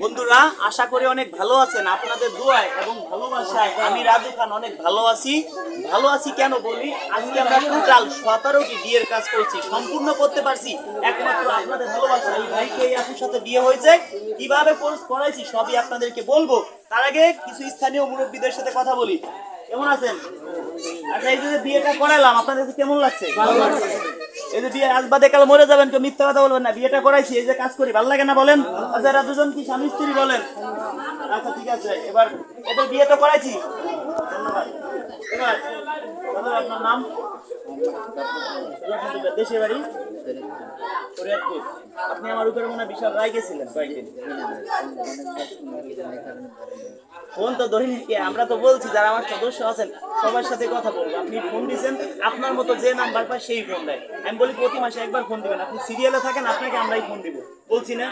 বন্ধুরা আশা করি অনেক ভালো আছেন। আপনাদের দোয়ায় এবং ভালোবাসায় আমি রাজু খান অনেক ভালো আছি কেন বলি, আজকে আমরা টোটাল 17টি বিয়ের কাজ করছি, সম্পূর্ণ করতে পারছি একমাত্র আপনাদের ভালোবাসা। এই ভাইকে এই আপুর সাথে বিয়ে হয়েছে, কিভাবে কোর্স করাইছি সবই আপনাদেরকে বলবো। তার আগে কিছু স্থানীয় মুরব্বীদের সাথে কথা বলি। কেমন আছেন? আচ্ছা, এই যে বিয়েটা করাইলাম আপনাদের কেমন লাগছে? ভালো লাগছে। এই যে বিয়ে আজ বাদে কাল মরে যাবেন, কেউ মিথ্যা কথা বলবেন না। বিয়েটা করাইছি, এই যে কাজ করি, ভালো লাগে না বলেন? আচ্ছা, এরা দুজন কি স্বামী স্ত্রী বলেন? আচ্ছা ঠিক আছে, এবার এদের বিয়ে তো করাইছি, ধন্যবাদ। এবার আপনার নাম? দেশের বাড়ি ফরিয়াদপুর। আপনি আমার উপরে মনে বিশাল রায় গেছিলেন কয়েকদিন। ফোন তো ধরিনি, আমরা তো বলছি যারা আমার সদস্য আছেন সবার সাথে কথা বলবো। আপনি ফোন দিয়েছেন, আপনার মতো যে নাম্বার পায় সেই ফোন দেয়। আমি বলি প্রতি মাসে একবার ফোন দিবেন, আপনি সিরিয়ালে থাকেন, আপনাকে আমরাই ফোন দিব। বলছি না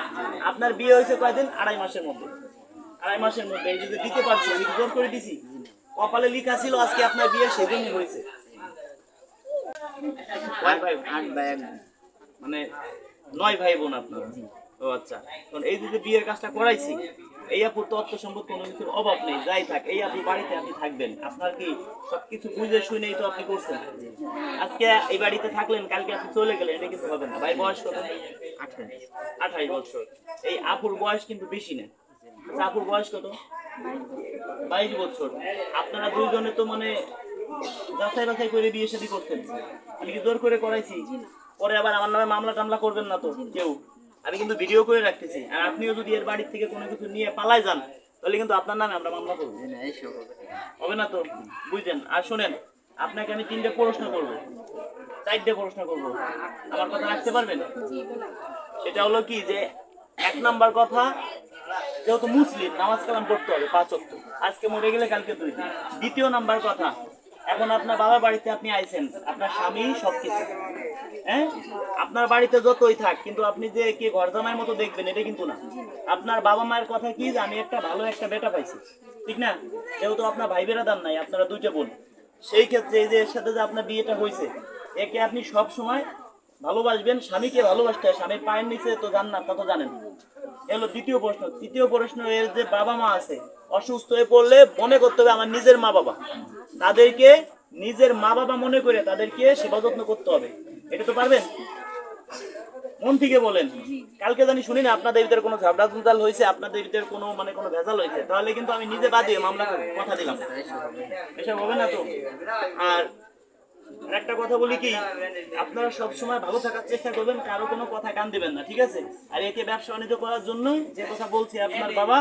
আপনার বিয়ে হয়েছে কয়দিন? 2.5 মাসের মধ্যে। 2.5 মাসের মধ্যে এই যদি দিতে পারছি, আমি জোর করে দিছি। কপালে লেখা ছিল আজকে আপনার বিয়ে, সেদিনই হয়েছে। মানে 9 ভাই বোন আপনার? ও আচ্ছা। এই যে বিয়ের কাজটা করাইছি, এই আপুর তো অর্থ সম্পদ কোনো কিছুর অভাব নেই, যাই থাক এই আপুর বাড়িতে আপনি থাকবেন। আপনার কি সবকিছু বুঝে শুনেই তো আপনি করছেন। আজকে এই বাড়িতে থাকলেন, কালকে আপনি চলে গেলেন, এটা কিন্তু হবে না। ভাই বয়স কত? 28 বছর। এই আপুর বয়স কিন্তু বেশি না। আচ্ছা, আপুর বয়স কত? 22 বছর। আপনারা দুইজনে তো মানে যাচাই বাছাই করে বিয়ে শাদী করতেন। আমি কি জোর করে করাইছি? পরে আবার আমার নামে মামলা টামলা করবেন না তো কেউ? আমি কিন্তু ভিডিও করে রাখতেছি। আর আপনিও যদি এর বাড়ির থেকে কোনো কিছু নিয়ে পালাই যান, তাহলে কিন্তু আপনার নামে আমরা মামলা করবো। হবে না তো? বুঝলেন? আর শোনেন, আপনাকে আমি 3টে প্রশ্ন করবো, 4টে প্রশ্ন করবো। আমার কথা রাখতে পারবেন? সেটা হলো কি যে 1 নাম্বার কথা, যেহেতু মুসলিম নামাজ কালাম পড়তে হবে 5 ওয়াক্ত, আজকে মরে গেলে কালকে 2 দিন। 2য় নাম্বার কথা, এখন আপনার বাবার বাড়িতে আপনি আইছেন, আপনার স্বামী সবকিছু, হ্যাঁ, আপনার বাড়িতে যতই থাক, কিন্তু আপনি যে কি ঘর জামাইয়ের মতো দেখবেন এটা কিন্তু না। আপনার বাবা মায়ের কথা কি যে আমি একটা ভালো একটা বেটা পাইছি, ঠিক না? যেহেতু আপনার ভাই বেরাদার নাই, আপনারা 2টে বোন, সেই ক্ষেত্রে এই যে এর সাথে যে আপনার বিয়েটা হয়েছে, একে আপনি সব সময় ভালোবাসবেন। স্বামীকে ভালোবাসতে হয়, স্বামীর পায়ের নিচে তো জান্নাত, তা তো জানেন। এলো 2য় প্রশ্ন। 3য় প্রশ্ন, এর যে বাবা মা আছে, অসুস্থ হয়ে পড়লে মনে করতে হবে আমার নিজের মা বাবা, তাদেরকে নিজের মা বাবা মনে করে তাদেরকে সেবা যত্ন করতে হবে। এটা তো পারবেন? মন থেকে বলেন। কালকে জানি শুনি না আপনাদের ভিতরে কোনো ঝাবড়া ঝুঁজাল হয়েছে, আপনাদের ভিতরে কোনো মানে কোনো ভেজাল হয়েছে, তাহলে কিন্তু আমি নিজে বাদে মামলা করব, কথা দিলাম। এসব হবে না তো? আর একটা কথা বলি কি, আপনারা সব সময় ভালো থাকার চেষ্টা করবেন, কারো কোনো কথা কান দিবেন না, ঠিক আছে? আর একে ব্যবসা বাণিজ্য করার জন্য যে কথা বলছি আপনার বাবা,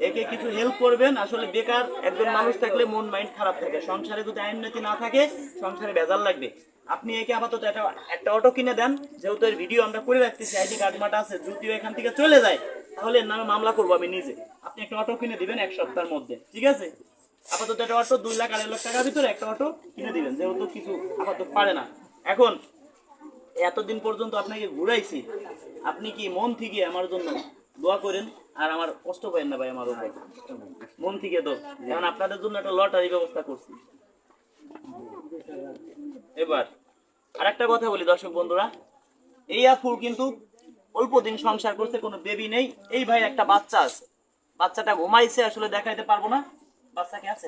একে কিছু হেল্প করবেন। আসলে বেকার একজন মানুষ থাকলে মন মাইন্ড খারাপ থাকে, সংসারে যদি আইননীতি না থাকে সংসারে ভেজাল লাগবে। আপনি একে আপাতত একটা অটো কিনে দেন, যেহেতু এর ভিডিও আমরা করে রাখতেছি, আইডি কার্ড মাটা আছে, যদিও এখান থেকে চলে যায় তাহলে এর নামে মামলা করবো আমি নিজে। আপনি একটা অটো কিনে দিবেন 1 সপ্তাহের মধ্যে, ঠিক আছে? আপাতত একটা অটো 2 লাখ 2.5 লাখ টাকার ভিতরে একটা অটো কিনে দিবেন, যেহেতু কিছু আপাতত পারে না। এখন এতদিন পর্যন্ত আপনাকে ঘুরাইছি, আপনি কি মন থেকে আমার জন্য দোয়া করেন? আর আমার কষ্ট পাবেন না ভাই আমার উপর, মন থেকে তো। কারণ আপনাদের জন্য একটা লটারি ব্যবস্থা করছি। এবার আর একটা কথা বলি দর্শক বন্ধুরা, এই আপুর কিন্তু অল্প দিন সংসার করছে, কোনো বেবি নেই। এই ভাই একটা বাচ্চা আছে, বাচ্চাটা ঘুমাইছে, আসলে দেখাইতে পারবো না। বাচ্চাকে আছে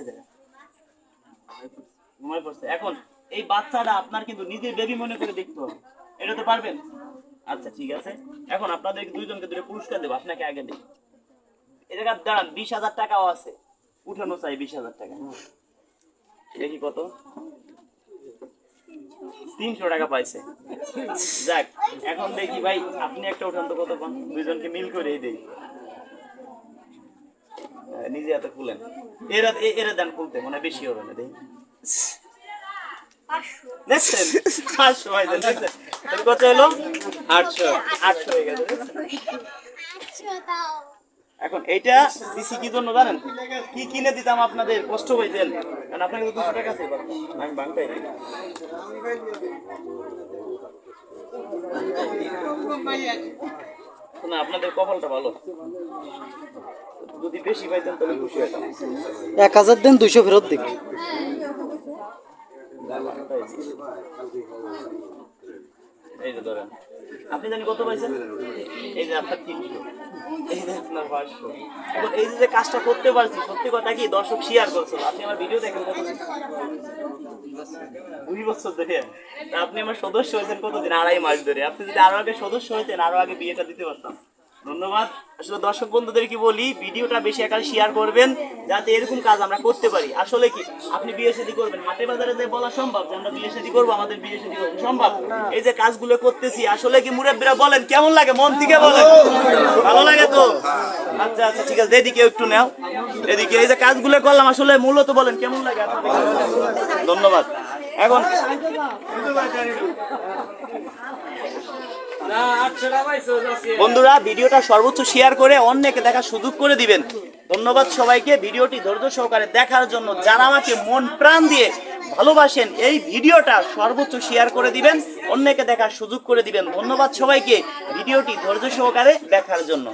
ঘুমাই পড়ছে। এখন এই বাচ্চাটা আপনার কিন্তু নিজের বেবি মনে করে দেখতে হবে, এটা তো পারবেন? আচ্ছা ঠিক আছে, এখন আপনাদের দুইজনকে 2টা পুরস্কার দেবো, আপনাকে আগে দেব। এই জায়গায় দাঁড়ান, 20,000 টাকাও আছে, উঠানো চাই 20,000 টাকা। দেখি কত, 300 টাকা পাইছে। যাক, এখন দেখি ভাই আপনি একটা উঠান তো, কত পান? দুইজনকে মিল করে দেই, নিজে হাতে খুলেন। এরা দেন খুলতে, মনে বেশি হবে না। দেখি দেখছেন, 500 হয়েছে, দেখছেন কত হলো? 800 হয়ে গেছে। এখন এইটা দিছি কি জন্য জানেন? কি কিনে দিতাম আপনাদের কষ্ট পাইতেন, কারণ আপনাকে তো 200 টাকা আছে, আমি বাংটাই না। আপনাদের কপালটা ভালো, যদি বেশি পাইতেন তাহলে খুশি হইতাম। 1000 দেন, 200 ফেরত দিন। এই যে ধরেন আপনি জানি কত পাইছেন? এই যে আপনার 300, এই যে আপনার 500। এখন এই যে কাজটা করতে পারছি, সত্যি কথা কি দর্শক শেয়ার করছিল। আপনি আমার ভিডিও দেখেন কতদিন? 2 বছর ধরে। তা আপনি আমার সদস্য হয়েছেন কতদিন? 2.5 মাস ধরে। আপনি যদি আরো আগে সদস্য হইতেন, আরো আগে বিয়েটা দিতে পারতাম। ধন্যবাদ। আসলে দর্শক বন্ধুদের কি বলি, ভিডিওটা বেশি আকারে শেয়ার করবেন যাতে এরকম কাজ আমরা করতে পারি। আসলে কি আপনি বিয়ে শাদী করবেন, হাটে বাজারে যে বলা সম্ভব যে আমরা বিয়ে শাদী করবো, আমাদের বিয়ে শাদী করবো সম্ভব? এই যে কাজগুলো করতেছি, আসলে কি মুরব্বিরা বলেন কেমন লাগে? মন থেকে বলেন ভালো লাগে তো? আচ্ছা আচ্ছা ঠিক আছে, এদিকে একটু নাও, এদিকে। এই যে কাজগুলো করলাম, আসলে মূলত বলেন কেমন লাগে আপনাদের? ধন্যবাদ। এখন বন্ধুরা ভিডিওটা সর্বোচ্চ শেয়ার করে অন্যকে দেখার সুযোগ করে দিবেন। ধন্যবাদ সবাইকে ভিডিওটি ধৈর্য সহকারে দেখার জন্য। যারা আমাকে মন প্রাণ দিয়ে ভালোবাসেন, এই ভিডিওটা সর্বোচ্চ শেয়ার করে দিবেন, অন্যকে দেখার সুযোগ করে দিবেন। ধন্যবাদ সবাইকে ভিডিওটি ধৈর্য সহকারে দেখার জন্য।